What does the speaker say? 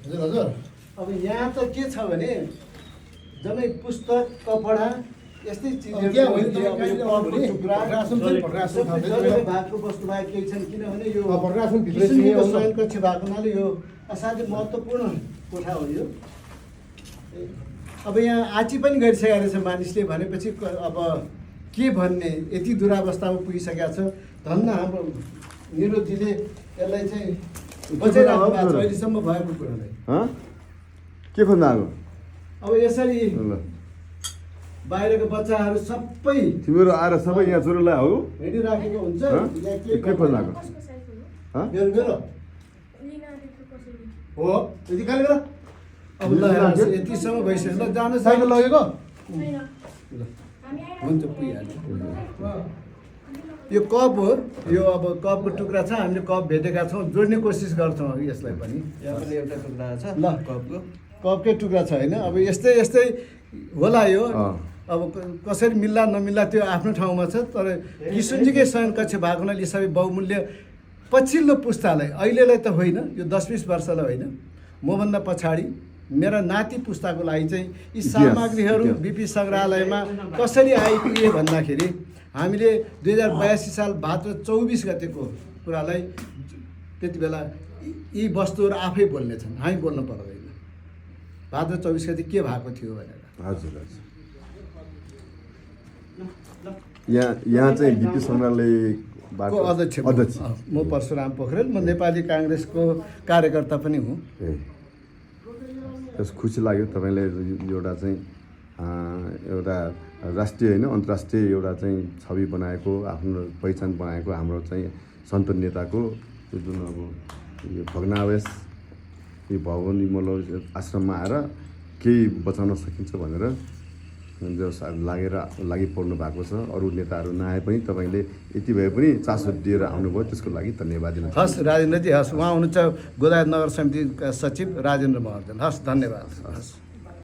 हजुर हजुर अब यहाँ त के छ भने जम्मै पुस्तक कपडा यस्तै भएको वस्तु बाहेक केही छन् किनभने यो शयनकक्ष भएको हुनाले यो असाध्यै महत्त्वपूर्ण कोठा हो यो। अब यहाँ आची पनि गरिसकेको रहेछ मानिसले भनेपछि अब के भन्ने यति दुरावस्थामा पुगिसकेको छ। धन्न हाम्रो निरोधजीले यसलाई चाहिँ बचाइराख्नु भएको छ अहिलेसम्म भएको कुरालाई। के खोज्न आएको? अब यसरी बाहिरको बच्चाहरू सबै तिमीहरू आएर सबै यहाँ चोरलाई हो हिँडिराखेको हुन्छ। के खोज्न आएको? मेरो मेरो हो यति खाले गर अब ल यतिसम्म भइसक्यो ल जानु साइकल लगेको हुन्छ पुगिहाल्छ। यो कप हो यो अब कपको टुक्रा छ हामीले कप भेटेका छौँ जोड्ने कोसिस गर्छौँ यसलाई पनि। यहाँ पनि एउटा टुक्रा छ ल कपको कपकै टुक्रा छ होइन। अब यस्तै यस्तै होला यो अब कसरी मिल्ला नमिल्ला त्यो आफ्नो ठाउँमा छ। तर किशुनजीकै शयनकक्ष भएको हुनाले यी सबै बहुमूल्य पछिल्लो पुस्तालाई अहिलेलाई त होइन यो 10-20 वर्षलाई होइन मभन्दा पछाडि मेरा नाति पुस्ताको लागि चाहिँ यी सामग्रीहरू बिपी सङ्ग्रहालयमा कसरी आइपुगे भन्दाखेरि हामीले 2082 साल भाद्र 24 गतेको कुरालाई त्यति बेला यी वस्तुहरू आफै बोल्ने छन् हामी बोल्नु पर्दैन। भाद्र 24 गते के भएको थियो भनेर। हजुर हजुर यहाँ चाहिँ बिपी सङ्ग्रहालय अध्यक्ष म परशुराम पोखरेल म नेपाली काङ्ग्रेसको कार्यकर्ता पनि हुँ। खुसी लाग्यो तपाईँले एउटा चाहिँ एउटा राष्ट्रिय होइन अन्तर्राष्ट्रिय एउटा चाहिँ छवि बनाएको आफ्नो पहिचान बनाएको हाम्रो चाहिँ सन्त नेताको त्यो जुन अब यो भग्नावशेष यो भवन विमल आश्रममा आएर केही बचाउन सकिन्छ भनेर लागि पर्नु भएको छ। अरू नेताहरू नआए पनि तपाईँले यति भए पनि चासो दिएर आउनुभयो त्यसको लागि धन्यवाद दिन। हस् राजेन्द्रजी हस् उहाँ हुनुहुन्छ गोदावरी नगर समितिका सचिव राजेन्द्र महर्जन। हस् धन्यवाद। हस्।